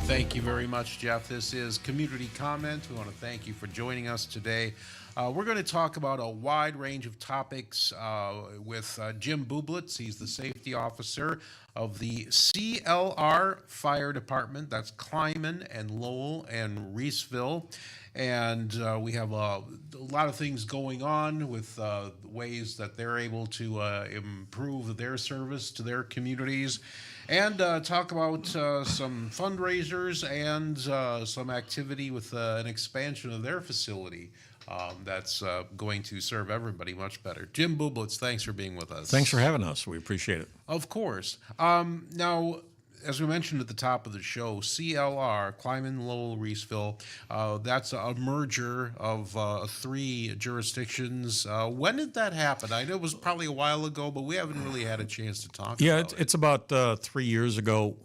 Thank you very much, Jeff. This is Community Comment. We want to thank you for joining us today. We're going to talk about a wide range of topics with Jim Bublitz. He's the safety officer of the CLR Fire Department. That's Clyman-Lowell-Reeseville. And we have a lot of things going on with ways that they're able to improve their service to their communities, and talk about some fundraisers and some activity with an expansion of their facility that's going to serve everybody much better. Jim Bublitz, thanks for being with us. Thanks for having us. We appreciate it. Of course. Now, as we mentioned at the top of the show, CLR, Clyman-Lowell-Reeseville, that's a merger of 3 jurisdictions. When did that happen? I know it was probably a while ago, but we haven't really had a chance to talk about it. It's about 3 years ago.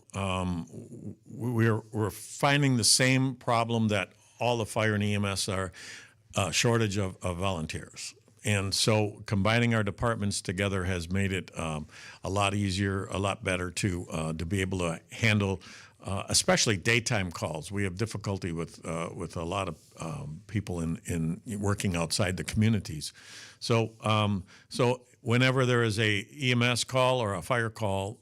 We're finding the same problem that all the fire and EMS are, shortage of volunteers. And so combining our departments together has made it a lot easier, a lot better to be able to handle, especially daytime calls. We have difficulty with a lot of people in working outside the communities. So whenever there is a EMS call or a fire call,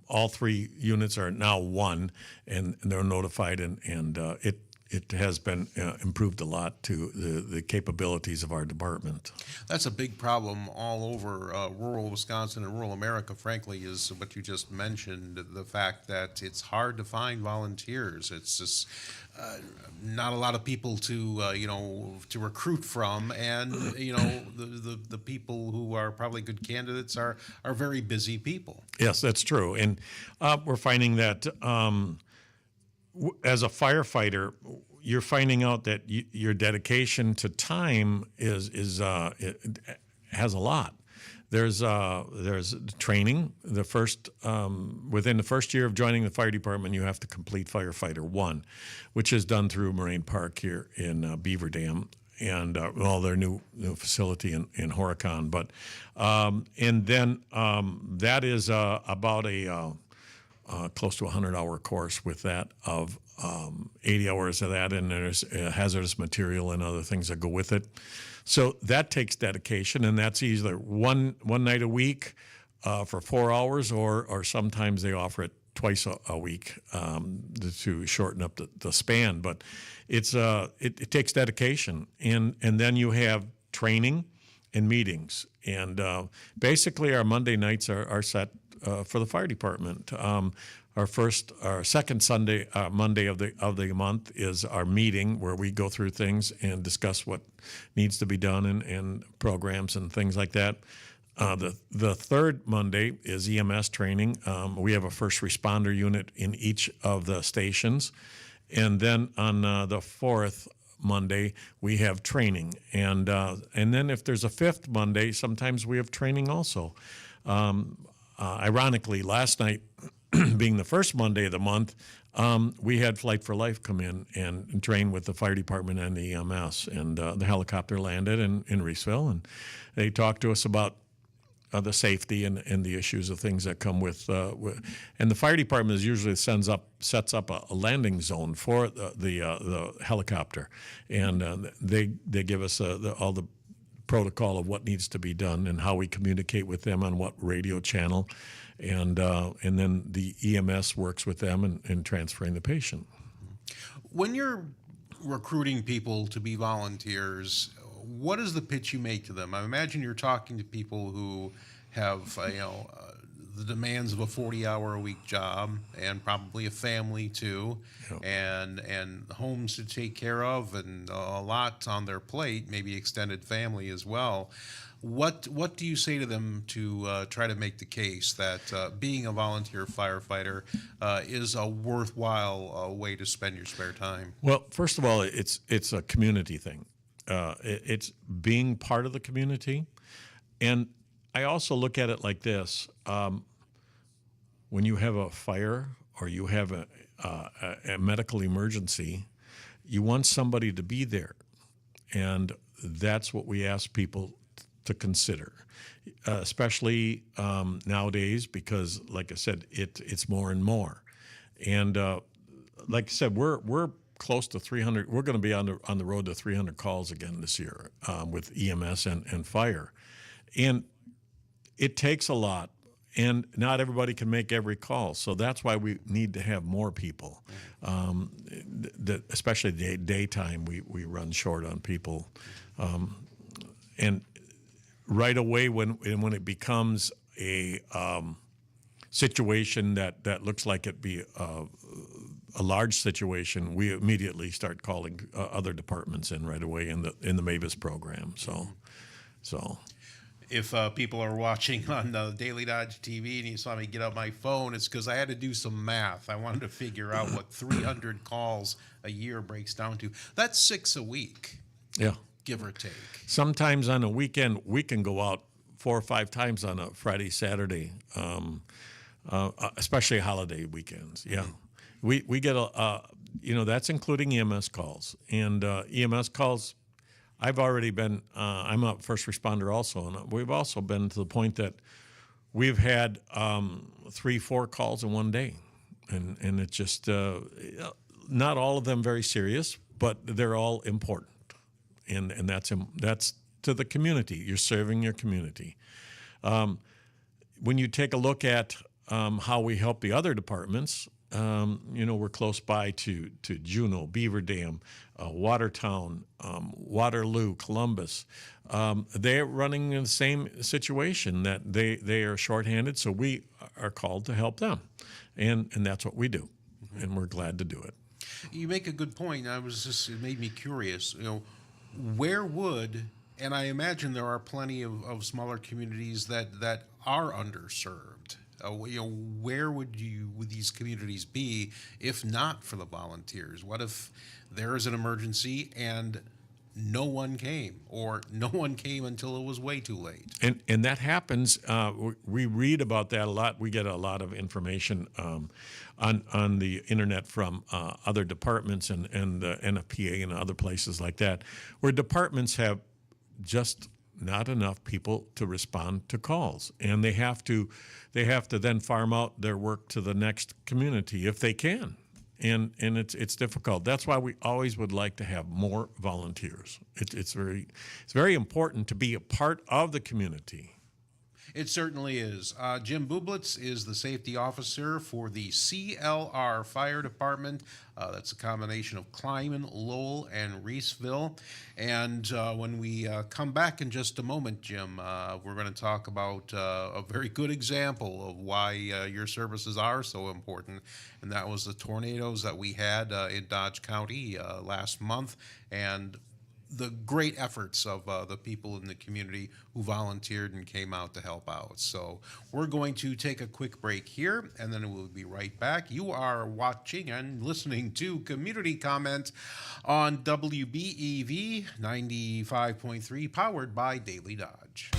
all 3 units are now one, and they're notified, and it has been improved a lot to the capabilities of our department. That's a big problem all over rural Wisconsin and rural America, frankly, is what you just mentioned, the fact that it's hard to find volunteers. It's just not a lot of people to recruit from, and the people who are probably good candidates are very busy people. Yes, that's true, and we're finding that as a firefighter, you're finding out that your dedication to time it has a lot. There's training. The first within the first year of joining the fire department, you have to complete Firefighter 1, which is done through Moraine Park here in Beaver Dam, and their new facility in Horicon. But and then that is about a close to 100-hour course with that, of 80 hours of that, and there's hazardous material and other things that go with it. So that takes dedication, and that's either one night a week for 4 hours, or sometimes they offer it twice a week to shorten up the span. But it takes dedication, and then you have training and meetings, and basically our Monday nights are set for the fire department. Our second Monday of the month is our meeting, where we go through things and discuss what needs to be done and programs and things like that. The third Monday is EMS training. We have a first responder unit in each of the stations, and then on the fourth Monday we have training, and then if there's a fifth Monday, sometimes we have training also. Ironically, last night, being the first Monday of the month, we had Flight for Life come in and train with the fire department and the EMS, and the helicopter landed in Reeseville, and they talked to us about the safety and the issues of things that come with and the fire department usually sets up a landing zone for the helicopter, and they give us all the protocol of what needs to be done and how we communicate with them on what radio channel, and then the EMS works with them in transferring the patient. When you're recruiting people to be volunteers, what is the pitch you make to them? I imagine you're talking to people who have, the demands of a 40-hour-a-week job and probably a family too, Yep. and homes to take care of and a lot on their plate, maybe extended family as well. What do you say to them to try to make the case that being a volunteer firefighter is a worthwhile way to spend your spare time? Well, first of all, it's a community thing. It's being part of the community, and I also look at it like this: when you have a fire or you have a medical emergency, you want somebody to be there, and that's what we ask people to consider, especially nowadays, because, like I said, it's more and more, and like I said, we're close to 300. We're going to be on the road to 300 calls again this year with EMS and fire, and it takes a lot, and not everybody can make every call. So that's why we need to have more people. Especially daytime, we run short on people, and right away when it becomes a situation that looks like it be a large situation, we immediately start calling other departments in right away in the Mavis program. So. If people are watching on Daily Dodge TV and you saw me get out my phone, it's because I had to do some math. I wanted to figure out what 300 calls a year breaks down to. That's 6 a week, Yeah. give or take. Sometimes on a weekend, we can go out 4 or 5 times on a Friday, Saturday, especially holiday weekends. Yeah. We get that's including EMS calls. And EMS calls, I've already been, I'm a first responder also, and we've also been to the point that we've had 3-4 calls in one day. And it's just, not all of them very serious, but they're all important. And that's to the community. You're serving your community. When you take a look at how we help the other departments, we're close by to Juneau, Beaver Dam, Watertown, Waterloo, Columbus. They're running in the same situation, that they are shorthanded, so we are called to help them, and that's what we do, and we're glad to do it. You make a good point. It made me curious. Where would, and I imagine there are plenty of smaller communities that are underserved. Where would these communities be if not for the volunteers? What if there is an emergency and no one came, or no one came until it was way too late? And that happens. We read about that a lot. We get a lot of information on the internet from other departments and the NFPA and other places like that, where departments have just not enough people to respond to calls, and they have to then farm out their work to the next community if they can, and it's difficult. That's why we always would like to have more volunteers. It's very important to be a part of the community. It certainly is. Jim Bublitz is the safety officer for the CLR Fire Department. That's a combination of Clyman, and Reeseville. And when we come back in just a moment, Jim, we're going to talk about a very good example of why your services are so important. And that was the tornadoes that we had in Dodge County last month, and the great efforts of the people in the community who volunteered and came out to help out. So we're going to take a quick break here, and then we'll be right back. You are watching and listening to Community Comment on WBEV 95.3, powered by Daily Dodge.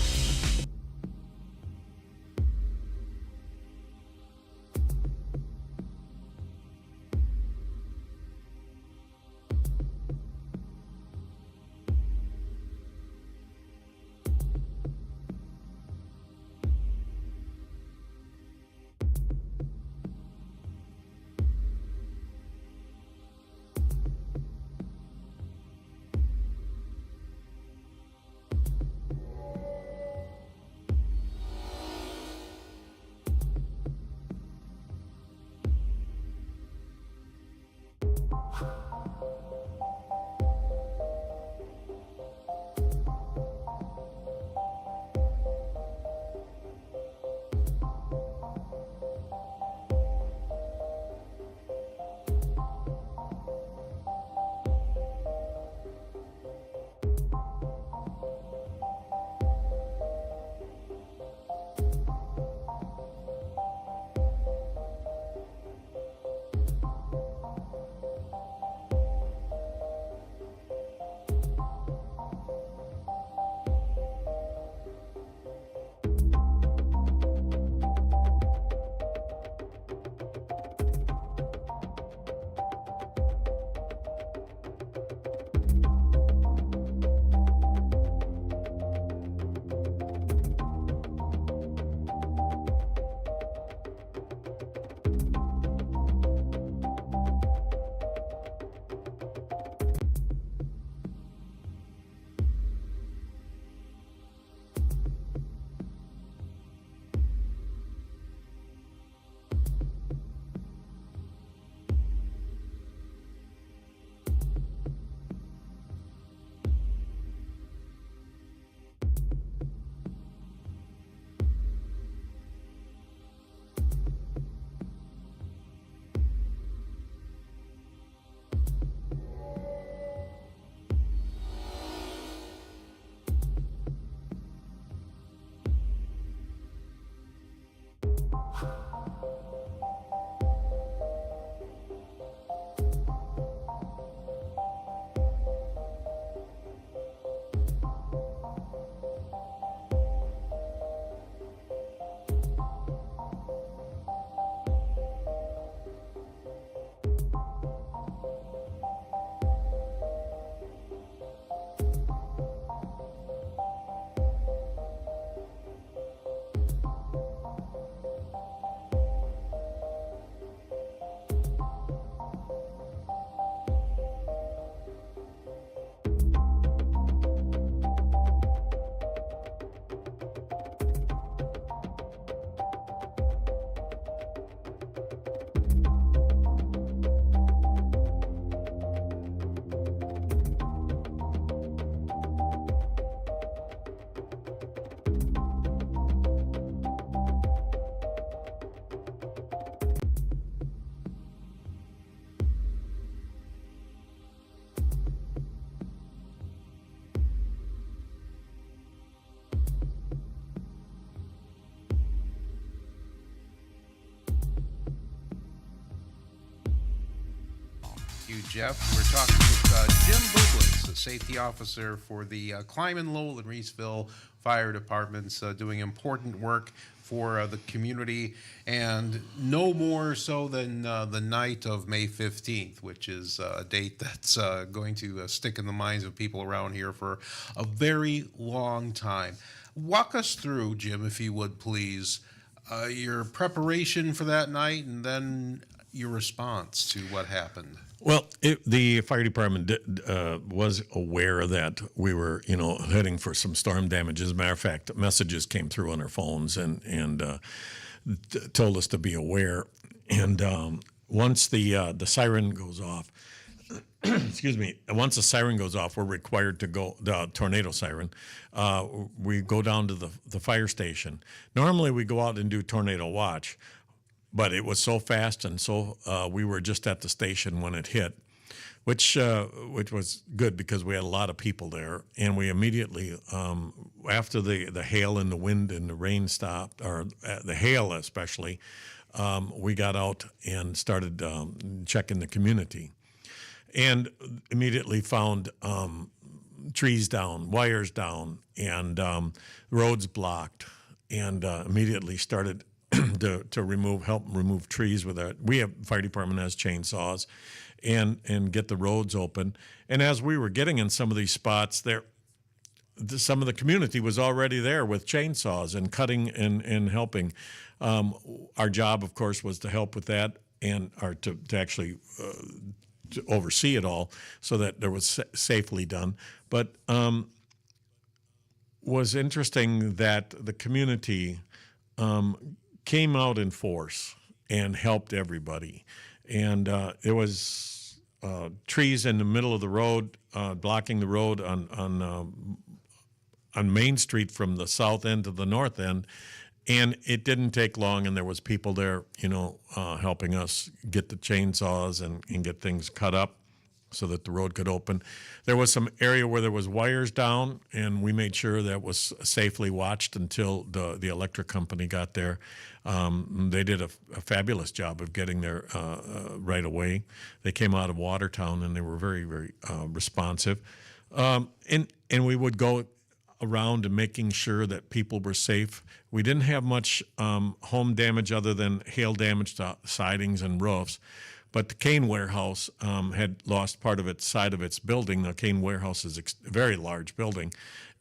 You, Jeff. We're talking with Jim Bublitz, a safety officer for the Clyman-Lowell-Reeseville Fire Departments, doing important work for the community, and no more so than the night of May 15th, which is a date that's going to stick in the minds of people around here for a very long time. Walk us through, Jim, if you would, please, your preparation for that night and your response to what happened. Well, the fire department was aware that we were, heading for some storm damage. As a matter of fact, messages came through on our phones and told us to be aware. And once the siren goes off, excuse me, once the siren goes off, we're required to go, the tornado siren, we go down to the fire station. Normally we go out and do tornado watch, but it was so fast, and so we were just at the station when it hit, which was good because we had a lot of people there, and we immediately, after the hail and the wind and the rain stopped, or the hail especially, we got out and started checking the community, and immediately found trees down, wires down, and roads blocked, and immediately started to help remove trees with our. We have fire department has chainsaws, and get the roads open. And as we were getting in some of these spots, some of the community was already there with chainsaws and cutting and helping. Our job, of course, was to help with that to actually to oversee it all so that there was safely done. But was interesting that the community came out in force and helped everybody. And there was trees in the middle of the road, blocking the road on Main Street from the south end to the north end. And it didn't take long, and there was people there, helping us get the chainsaws and get things cut up so that the road could open. There was some area where there was wires down, and we made sure that was safely watched until the electric company got there. They did a fabulous job of getting there right away. They came out of Watertown, and they were very, very responsive. And we would go around and making sure that people were safe. We didn't have much home damage other than hail damage to sidings and roofs. But the Kane Warehouse had lost part of its side of its building. The Kane Warehouse is a very large building,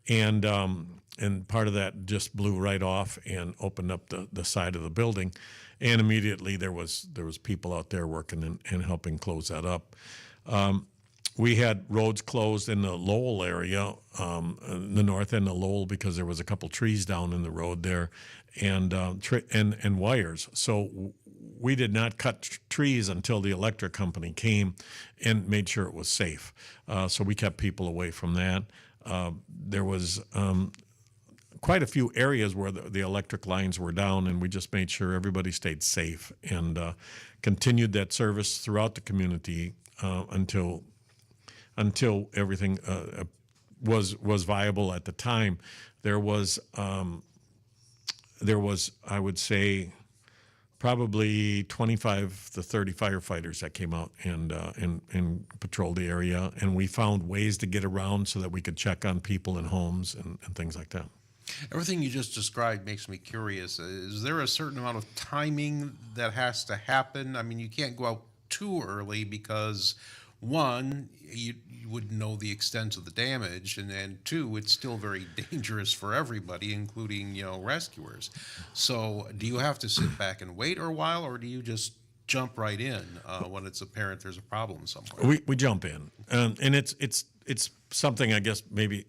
and part of that just blew right off and opened up the side of the building, and immediately there was people out there working and helping close that up. We had roads closed in the Lowell area, the north end of Lowell, because there was a couple trees down in the road there, and wires. So we did not cut trees until the electric company came and made sure it was safe. So we kept people away from that. There was quite a few areas where the electric lines were down, and we just made sure everybody stayed safe and continued that service throughout the community until everything was viable at the time. There was, I would say, probably 25 to 30 firefighters that came out and patrolled the area, and we found ways to get around so that we could check on people in homes and things like that. Everything you just described makes me curious. Is there a certain amount of timing that has to happen? I mean, you can't go out too early because, one, you wouldn't know the extent of the damage, and two, it's still very dangerous for everybody, including, rescuers. So do you have to sit back and wait a while, or do you just jump right in when it's apparent there's a problem somewhere? We jump in, and it's something, I guess, maybe.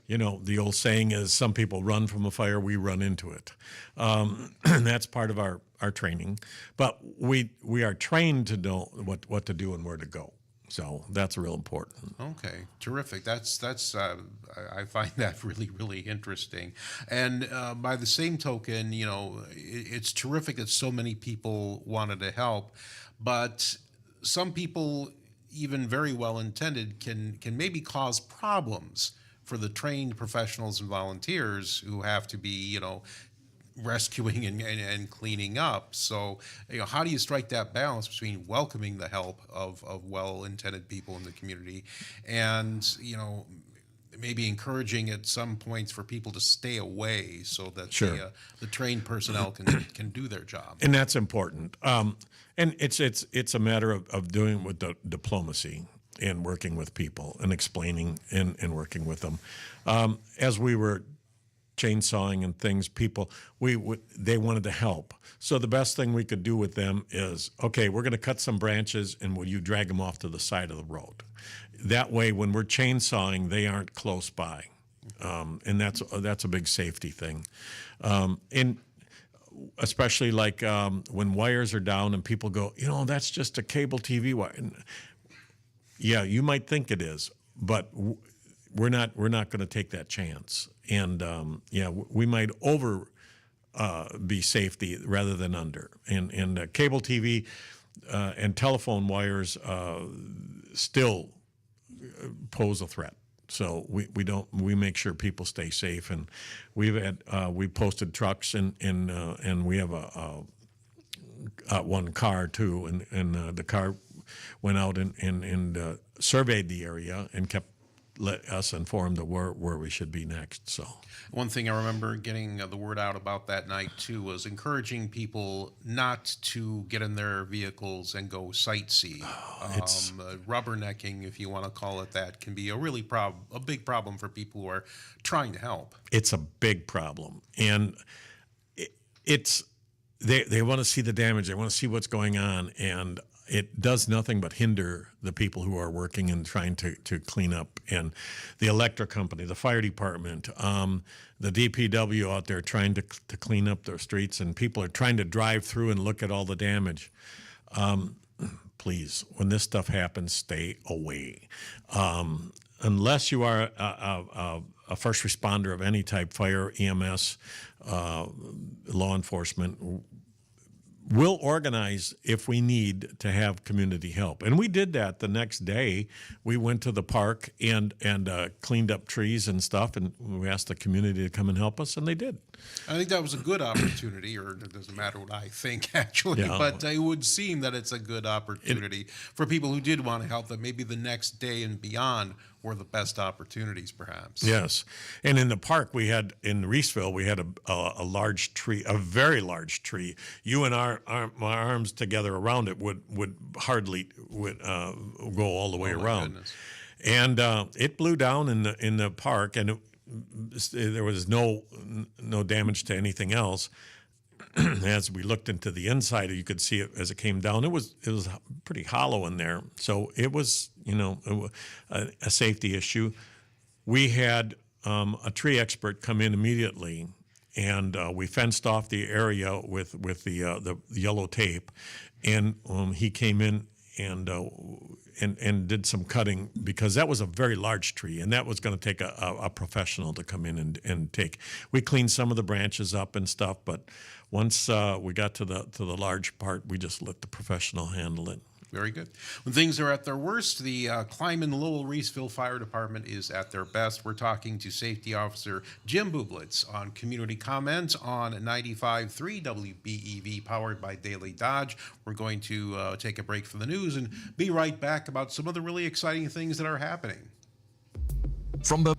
The old saying is some people run from a fire, we run into it. And that's part of our training. But we are trained to know what to do and where to go. So that's real important. Okay, terrific. That's I find that really, really interesting. And by the same token, it's terrific that so many people wanted to help, but some people, even very well intended, can maybe cause problems for the trained professionals and volunteers who have to be, rescuing and cleaning up. So, how do you strike that balance between welcoming the help of well-intended people in the community and, maybe encouraging at some points for people to stay away so that Sure. the trained personnel can do their job? And that's important. And it's a matter of doing with the diplomacy and working with people and explaining and working with them. As we were chainsawing and things, they wanted to help. So the best thing we could do with them is, okay, we're going to cut some branches, and will you drag them off to the side of the road? That way, when we're chainsawing, they aren't close by, and that's a big safety thing. And especially like when wires are down and people go, that's just a cable TV wire. Yeah, you might think it is, but we're not going to take that chance. And we might be safety rather than under. And cable TV and telephone wires still pose a threat. So we make sure people stay safe. And we posted trucks and we have one car too, and the car went out and surveyed the area and kept us informed of where we should be next. So one thing I remember getting the word out about that night too was encouraging people not to get in their vehicles and go sightsee. Rubbernecking, if you want to call it that, can be a big problem for people who are trying to help. It's a big problem, and they want to see the damage. They want to see what's going on, and it does nothing but hinder the people who are working and trying to clean up. And the electric company, the fire department, the DPW out there trying to clean up their streets, and people are trying to drive through and look at all the damage. Please, when this stuff happens, stay away. Unless you are a first responder of any type, fire, EMS, law enforcement, we'll organize if we need to have community help. And we did that the next day. We went to the park and cleaned up trees and stuff, and we asked the community to come and help us, and they did. I think that was a good opportunity, or it doesn't matter what I think, actually, Yeah. but it would seem that it's a good opportunity for people who did want to help, that maybe the next day and beyond were the best opportunities, perhaps. Yes. And in the park in Reeseville, we had a large tree, a very large tree. You and my arms together around it would hardly go all the way Oh, my around. goodness. And it blew down in the park, and there was no damage to anything else. As we looked into the inside, you could see it as it came down. It was pretty hollow in there, so it was a safety issue. We had a tree expert come in immediately, and we fenced off the area with the yellow tape, and he came in and did some cutting, because that was a very large tree, and that was going to take a professional to come in and take. We cleaned some of the branches up and stuff, but once we got to the large part, we just let the professional handle it. Very good. When things are at their worst, the Clyman-Lowell-Reeseville Fire Department is at their best. We're talking to Safety Officer Jim Bublitz on community comment on 95.3 WBEV, powered by Daily Dodge. We're going to take a break from the news and be right back about some of the really exciting things that are happening. From the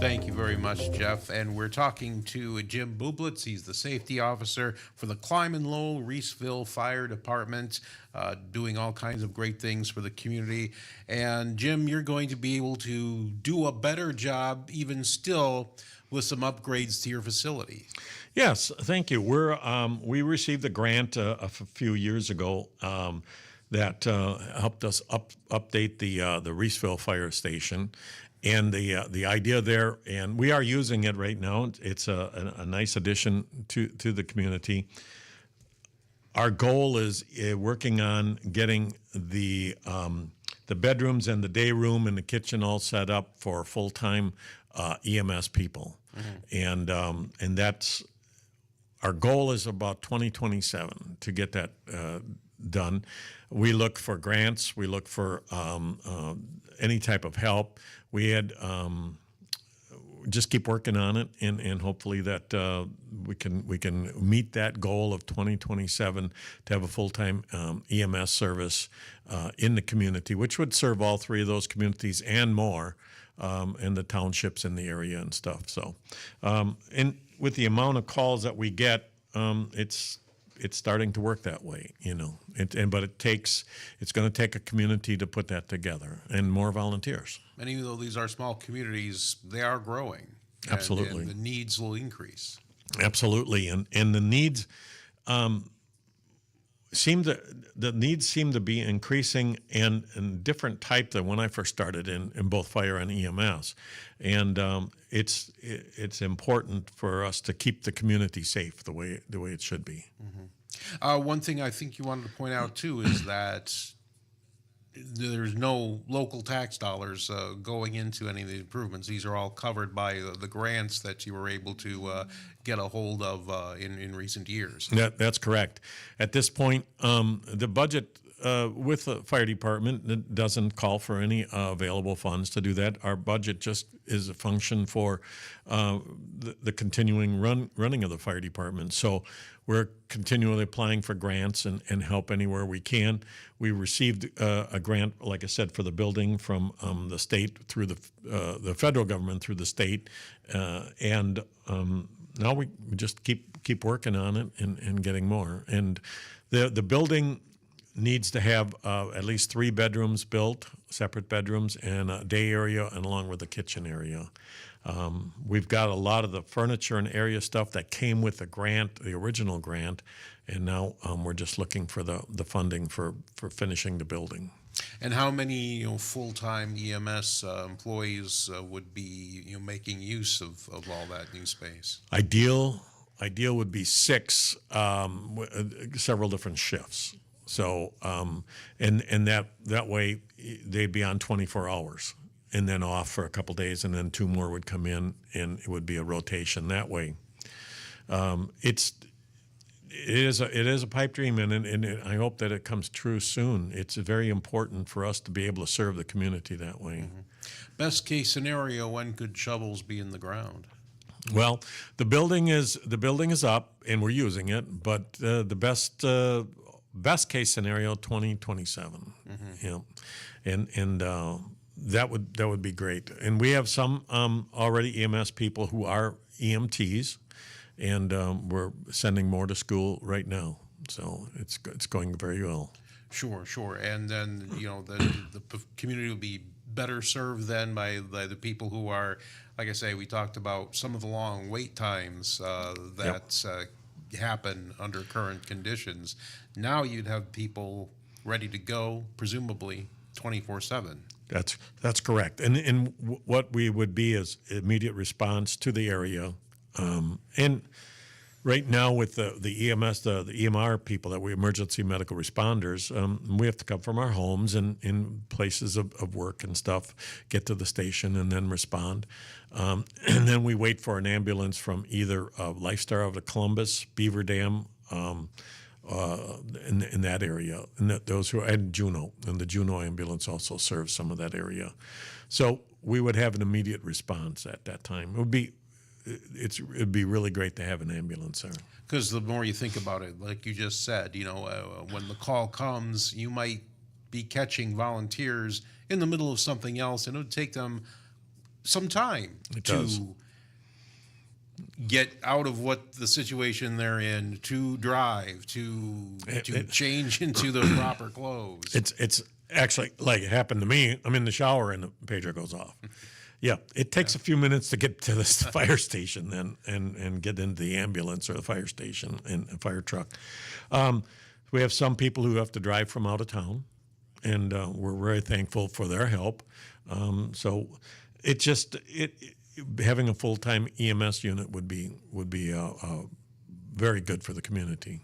Thank you very much, Jeff. And we're talking to Jim Bublitz. He's the safety officer for the Clyman-Lowell-Reeseville Fire Department, doing all kinds of great things for the community. And Jim, you're going to be able to do a better job, even still, with some upgrades to your facility. Yes, thank you. We received a grant a few years ago that helped us update the Reeseville Fire Station, and the idea there, and we are using it right now. It's a nice addition to the community. Our goal is working on getting the bedrooms and the day room and the kitchen all set up for full-time EMS people, and that's our goal is about 2027 to get that done. We look for grants. We look for any type of help. We had just keep working on it, and hopefully that we can meet that goal of 2027 to have a full-time EMS service in the community, which would serve all three of those communities and more, and the townships in the area and stuff. So, and with the amount of calls that we get, it's starting to work that way, but it's going to take a community to put that together and more volunteers. And even though these are small communities, they are growing. Absolutely. And the needs will increase. Absolutely. And the needs seem to be increasing and different type than when I first started in both fire and EMS. And it's important for us to keep the community safe the way it should be. One thing I think you wanted to point out too is that there's no local tax dollars going into any of the improvements. These are all covered by the grants that you were able to get a hold of in recent years. That's correct. At this point, the budget with the fire department doesn't call for any available funds to do that. Our budget just is a function for the continuing running of the fire department. So we're continually applying for grants and help anywhere we can. We received a grant, like I said, for the building from the state through the federal government through the state, and now we just keep working on it and getting more. And the building needs to have at least 3 bedrooms built, separate bedrooms, and a day area, and along with the kitchen area. We've got a lot of the furniture and area stuff that came with the grant, the original grant, and now we're just looking for the funding for finishing the building. And how many full-time EMS employees would be making use of all that new space? Ideal would be 6, several different shifts. So and that way they'd be on 24 hours and then off for a couple days, and then 2 more would come in, and it would be a rotation that way. It is a pipe dream, and I hope that it comes true soon. It's very important for us to be able to serve the community that way. Best case scenario, when could shovels be in the ground? Well, the building is up and we're using it, but the best case scenario 2027. And that would be great. And we have some already EMS people who are EMTs, and we're sending more to school right now. So it's going very well. Sure. And then the community will be better served then by the people who are, like I say, we talked about some of the long wait times that happen under current conditions. Now you'd have people ready to go, presumably 24/7. That's correct. And what we would be is immediate response to the area. And right now with the EMS, the EMR people, that we emergency medical responders, we have to come from our homes and in places of work and stuff, get to the station and then respond. And then we wait for an ambulance from either Lifestar out of Columbus, Beaver Dam, in that area, and Juneau, and the Juneau ambulance also serves some of that area. So we would have an immediate response at that time. It'd be really great to have an ambulance there. Because the more you think about it, like you just said, when the call comes, you might be catching volunteers in the middle of something else, and it would take them some time It to does. get out of what the situation they're in, to drive, to change into the proper clothes. It's actually like it happened to me. I'm in the shower and the pager goes off. Yeah, it takes a few minutes to get to the fire station then and get into the ambulance or the fire station and a fire truck. We have some people who have to drive from out of town, and we're very thankful for their help. So having a full-time EMS unit would be very good for the community.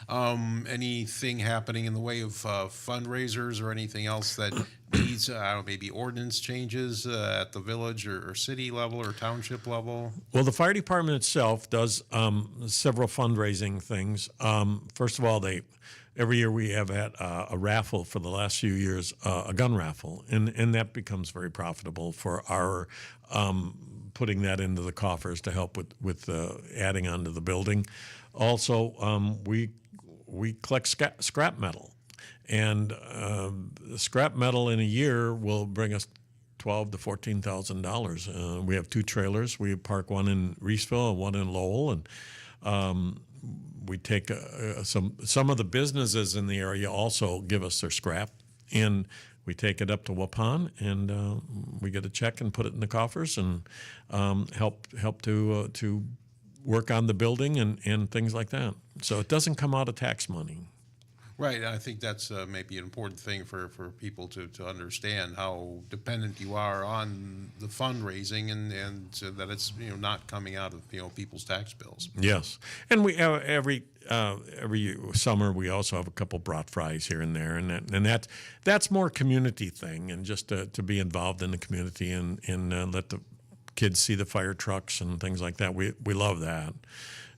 Anything happening in the way of fundraisers or anything else that needs, I don't know, maybe ordinance changes at the village or city level or township level? Well, the fire department itself does several fundraising things. First of all, every year we have had a raffle for the last few years, a gun raffle, and that becomes very profitable for our putting that into the coffers to help with adding on to the building. Also, we collect scrap metal, and scrap metal in a year will bring us $12,000 to $14,000. We have 2 trailers. We park one in Reeseville and one in Lowell, and we take some of the businesses in the area also give us their scrap, and we take it up to Waupun, and we get a check and put it in the coffers and help to work on the building and things like that. So it doesn't come out of tax money. Right, I think that's maybe an important thing for people to understand how dependent you are on the fundraising and so that it's not coming out of people's tax bills. Yes, and we every summer we also have a couple brat fries here and there, and that's more community thing, and just to be involved in the community and let the kids see the fire trucks and things like that. We love that.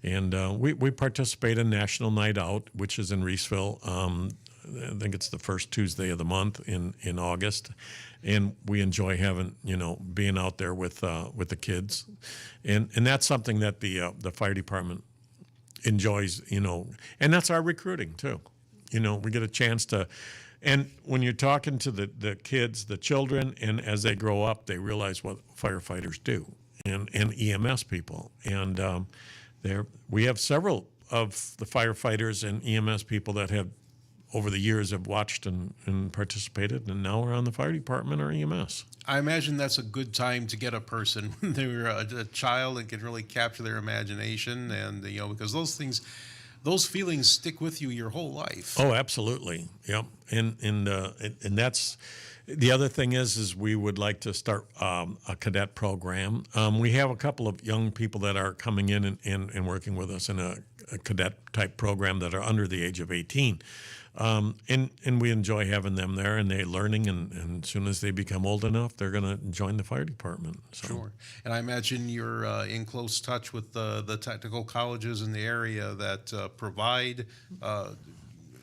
And we participate in National Night Out, which is in Reeseville. I think it's the first Tuesday of the month in August, and we enjoy having being out there with the kids, and that's something that the fire department enjoys, and that's our recruiting too. We get a chance to. And when you're talking to the kids, the children, and as they grow up, they realize what firefighters do and EMS people. And we have several of the firefighters and EMS people that have, over the years, have watched and participated, and now are on the fire department or EMS. I imagine that's a good time to get a person when they're a child and can really capture their imagination, and because those feelings stick with you your whole life. Oh, absolutely. Yep. And that's the other thing is we would like to start a cadet program. We have a couple of young people that are coming in and working with us in a cadet type program that are under the age of 18. And we enjoy having them there, and they're learning, and as soon as they become old enough, they're going to join the fire department. So. Sure. And I imagine you're in close touch with the technical colleges in the area that provide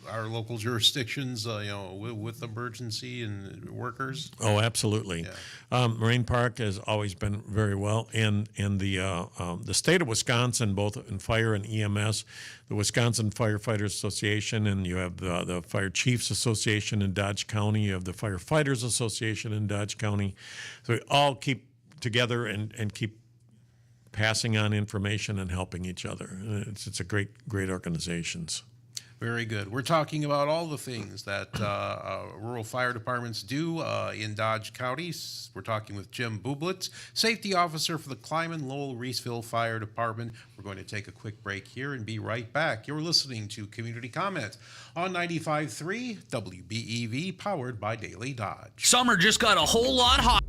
our local jurisdictions, with emergency and workers. Oh, absolutely. Yeah. Marine Park has always been very well, and the state of Wisconsin, both in fire and EMS, the Wisconsin Firefighters Association, and you have the Fire Chiefs Association in Dodge County, you have the Firefighters Association in Dodge County. So we all keep together and keep passing on information and helping each other. It's a great organizations. Very good. We're talking about all the things that rural fire departments do in Dodge County. We're talking with Jim Bublitz, Safety Officer for the Clyman-Lowell-Reeseville Fire Department. We're going to take a quick break here and be right back. You're listening to Community Comment on 95.3 WBEV, powered by Daily Dodge. Summer just got a whole lot hot.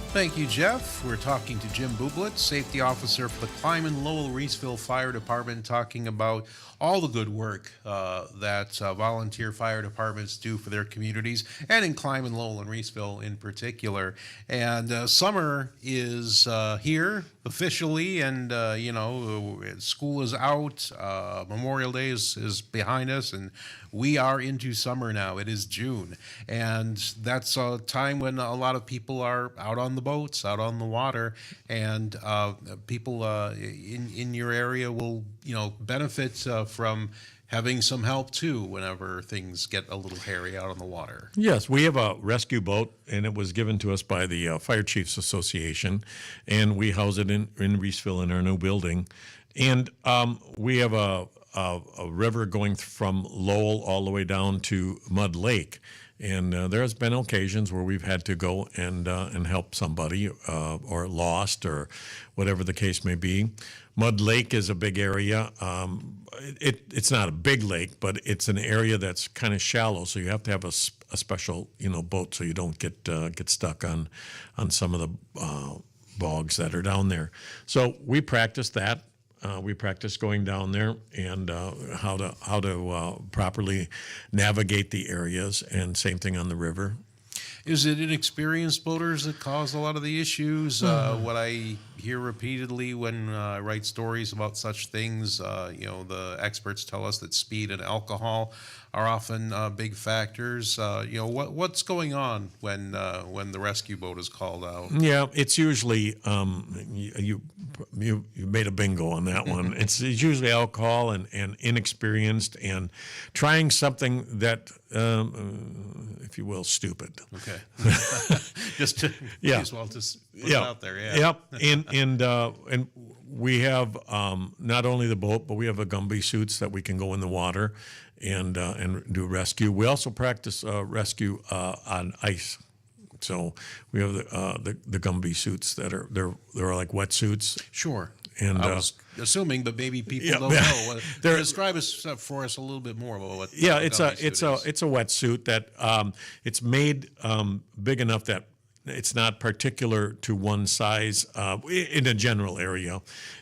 Thank you, Jeff. We're talking to Jim Bublitz, safety officer for the Clyman-Lowell-Reeseville Fire Department, talking about all the good work that volunteer fire departments do for their communities, and in Clyman-Lowell and Reeseville in particular. And summer is here officially, and school is out. Memorial Day is behind us, and we are into summer now. It is June, and that's a time when a lot of people are out on the boats, out on the water, and people in your area will benefit from having some help too whenever things get a little hairy out on the water. Yes, we have a rescue boat, and it was given to us by the Fire Chiefs Association, and we house it in Reeseville in our new building. And we have a river going from Lowell all the way down to Mud Lake. And there has been occasions where we've had to go and help somebody or lost or whatever the case may be. Mud Lake is a big area. It's not a big lake, but it's an area that's kind of shallow, so you have to have a special boat so you don't get stuck on some of the bogs that are down there. So we practice that. We practice going down there and how to properly navigate the areas, and same thing on the river. Is it inexperienced boaters that cause a lot of the issues? What I hear repeatedly when I write stories about such things, the experts tell us that speed and alcohol are often big factors. What's going on when the rescue boat is called out? Yeah, it's usually you made a bingo on that one. It's usually alcohol and inexperienced and trying something that, if you will, stupid. Okay. Just to put it out there. Yeah. Yep. And we have not only the boat, but we have a Gumby suits that we can go in the water and do rescue. We also practice rescue on ice. So we have the Gumby suits that are they're like wetsuits. Sure. And I was assuming, but maybe people don't know. Describe us for us a little bit more about what. Yeah, it's a wetsuit that it's made big enough that it's not particular to one size in a general area,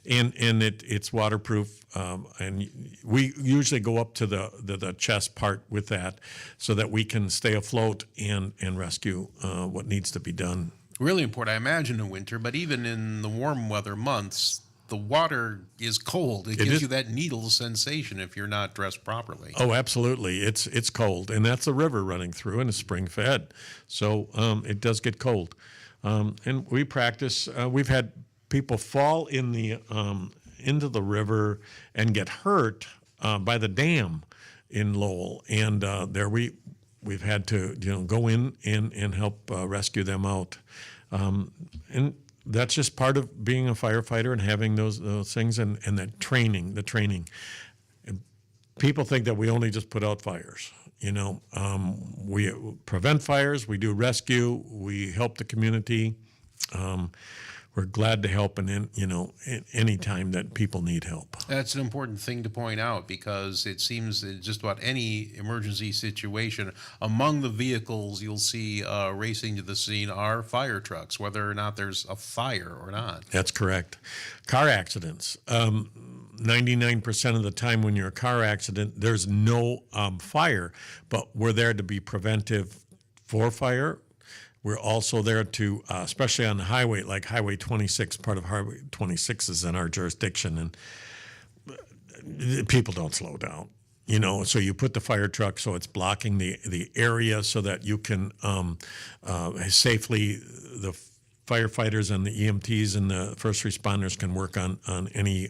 and it's waterproof. And we usually go up to the chest part with that, so that we can stay afloat and rescue what needs to be done. Really important, I imagine, in winter, but even in the warm weather months, the water is cold. It gives you that needle sensation if you're not dressed properly. Oh, absolutely. It's cold, and that's a river running through, and it's spring fed, so it does get cold. And we practice. We've had people fall in the into the river and get hurt by the dam in Lowell, and there we've had to go in and help rescue them out, and that's just part of being a firefighter and having those things and the training. And people think that we only just put out fires. We prevent fires, we do rescue, we help the community. We're glad to help in any time that people need help. That's an important thing to point out, because it seems that just about any emergency situation, among the vehicles you'll see racing to the scene are fire trucks, whether or not there's a fire or not. That's correct. Car accidents. 99% of the time when you're a car accident, there's no fire, but we're there to be preventive for fire. We're also there to, especially on the highway, like Highway 26, part of Highway 26 is in our jurisdiction, and people don't slow down. So you put the fire truck so it's blocking the area so that you can safely, the firefighters and the EMTs and the first responders can work on any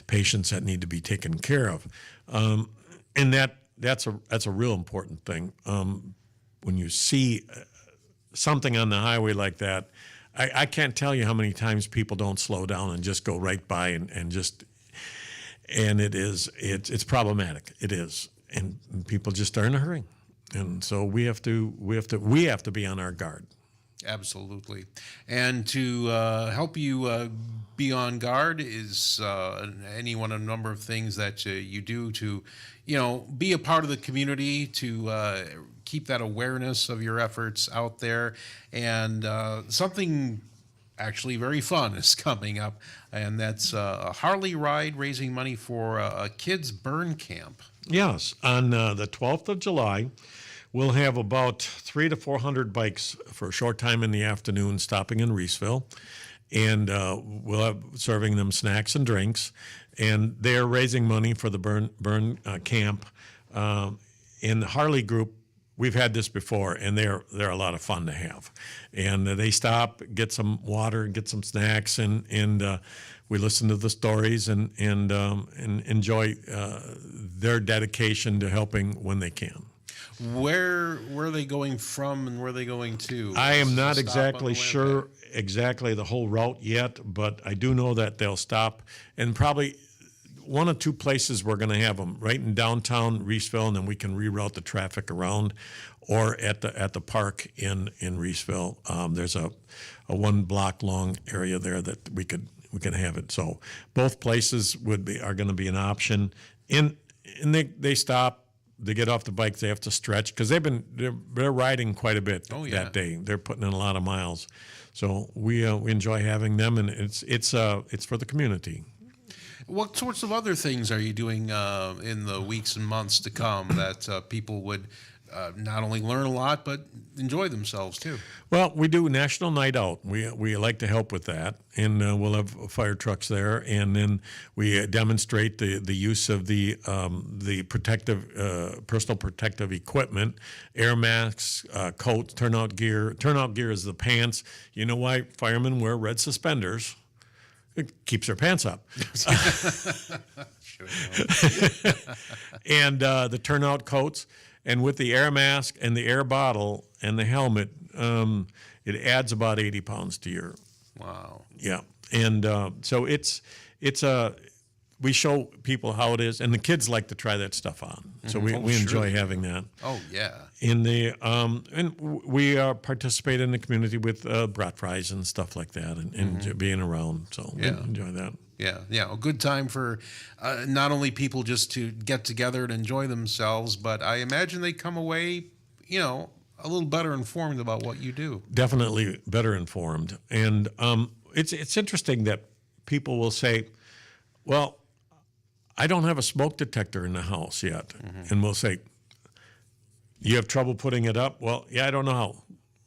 patients that need to be taken care of. And that's a real important thing. When you see something on the highway like that, I can't tell you how many times people don't slow down and just go right by and it's problematic. It is, and people just are in a hurry, and so we have to be on our guard. Absolutely. And to help you be on guard is a number of things that you do to, be a part of the community, to keep that awareness of your efforts out there. And something actually very fun is coming up, and that's a Harley ride raising money for a kids' burn camp. Yes, on the 12th of July, we'll have about 300 to 400 bikes for a short time in the afternoon stopping in Reeseville, and we'll have serving them snacks and drinks, and they're raising money for the burn camp. In the Harley group, we've had this before, and they're a lot of fun to have. And they stop, get some water, get some snacks, and we listen to the stories and enjoy their dedication to helping when they can. Where are they going from, and where are they going to? I am Is not it a stop on the exactly way sure back? exactly the whole route yet, but I do know that they'll stop, and probably one or two places we're going to have them, right in downtown Reeseville, and then we can reroute the traffic around, or at the park in Reeseville. There's a 1 block long area there that we can have it. So both places are going to be an option. And they stop. They get off the bike. They have to stretch because they're riding quite a bit that day. They're putting in a lot of miles. So we enjoy having them, and it's for the community. What sorts of other things are you doing in the weeks and months to come that people would not only learn a lot but enjoy themselves too? Well, we do National Night Out. We like to help with that, and we'll have fire trucks there, and then we demonstrate the use of the protective personal protective equipment, air masks, coats, turnout gear. Turnout gear is the pants. You know why firemen wear red suspenders? It keeps their pants up. And the turnout coats, and with the air mask and the air bottle and the helmet, it adds about 80 pounds to your. Wow. Yeah, and so we show people how it is, and the kids like to try that stuff on. So we enjoy having that. Oh yeah. In the and we participate in the community with brat fries and stuff like that, and being around. So we enjoy that. Yeah, a good time for not only people just to get together and enjoy themselves, but I imagine they come away, a little better informed about what you do. Definitely better informed, and it's interesting that people will say, "Well, I don't have a smoke detector in the house yet," and we'll say, "You have trouble putting it up?" Well, yeah, I don't know how.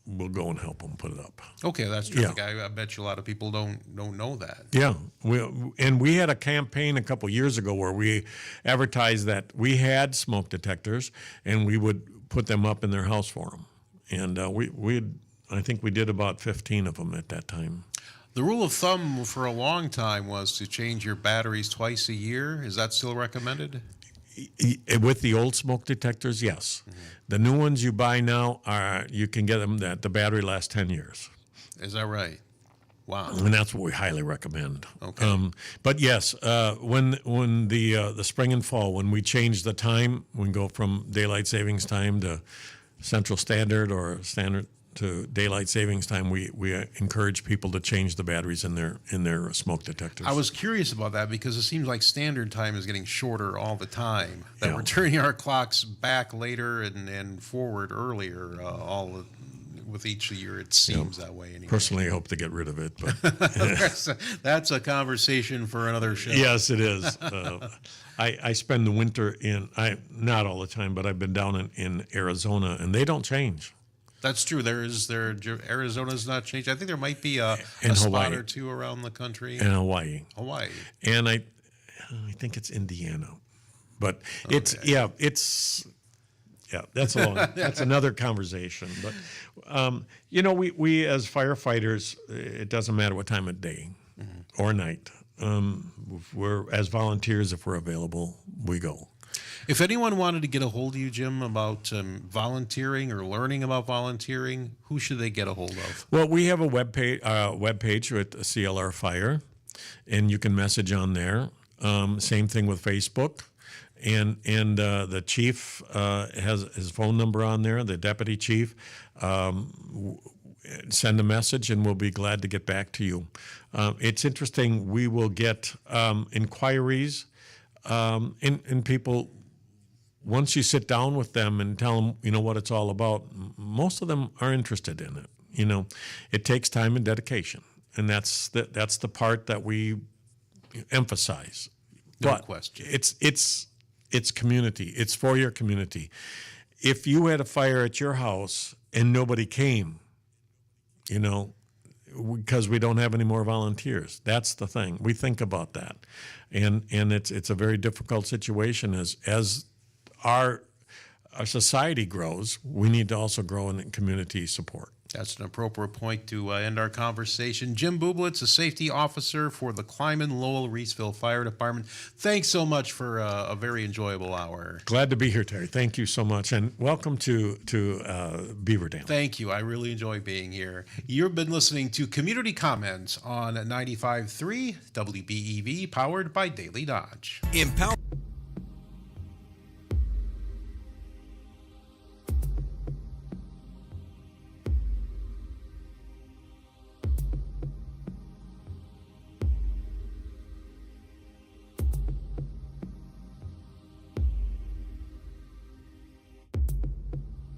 We'll go and help them put it up. Okay, that's terrific. I bet you a lot of people don't know that. Yeah, we had a campaign a couple years ago where we advertised that we had smoke detectors, and we would put them up in their house for them. And I think we did about 15 of them at that time. The rule of thumb for a long time was to change your batteries twice a year. Is that still recommended? With the old smoke detectors, yes. The new ones you buy now you can get them that the battery lasts 10 years. Is that right? Wow. And that's what we highly recommend. Okay. But yes, when the spring and fall, when we change the time, we go from daylight savings time to Central Standard or standard to daylight savings time, we encourage people to change the batteries in their smoke detectors. I was curious about that because it seems like standard time is getting shorter all the time. That we're turning our clocks back later and forward earlier with each year. It seems that way anyway. Personally, I hope to get rid of it, but that's a conversation for another show. Yes, it is. I spend the winter not all the time, but I've been down in Arizona, and they don't change. That's true. Arizona's not changed. I think there might be a And spot Hawaii. or two around the country. And Hawaii. And I think it's Indiana, but that's that's another conversation. But we as firefighters, it doesn't matter what time of day or night. We're as volunteers, if we're available, we go. If anyone wanted to get a hold of you, Jim, about volunteering or learning about volunteering, who should they get a hold of? Well, we have a webpage with CLR Fire, and you can message on there. Same thing with Facebook, and the chief has his phone number on there. The deputy chief. Send a message, and we'll be glad to get back to you. It's interesting. We will get inquiries, and people once you sit down with them and tell them, what it's all about, most of them are interested in it. It takes time and dedication, and that's the part that we emphasize. No But question. it's community. It's for your community. If you had a fire at your house and nobody came, because we don't have any more volunteers. That's the thing. We think about that, and it's a very difficult situation as our society grows. We need to also grow in community support. That's an appropriate point to end our conversation. Jim Bublitz, a safety officer for the Clyman-Lowell-Reeseville Fire Department. Thanks so much for a very enjoyable hour. Glad to be here, Terry. Thank you so much, and welcome to Beaver Dam. Thank you. I really enjoy being here. You've been listening to Community Comments on 95.3 WBEV, powered by Daily Dodge. Empower.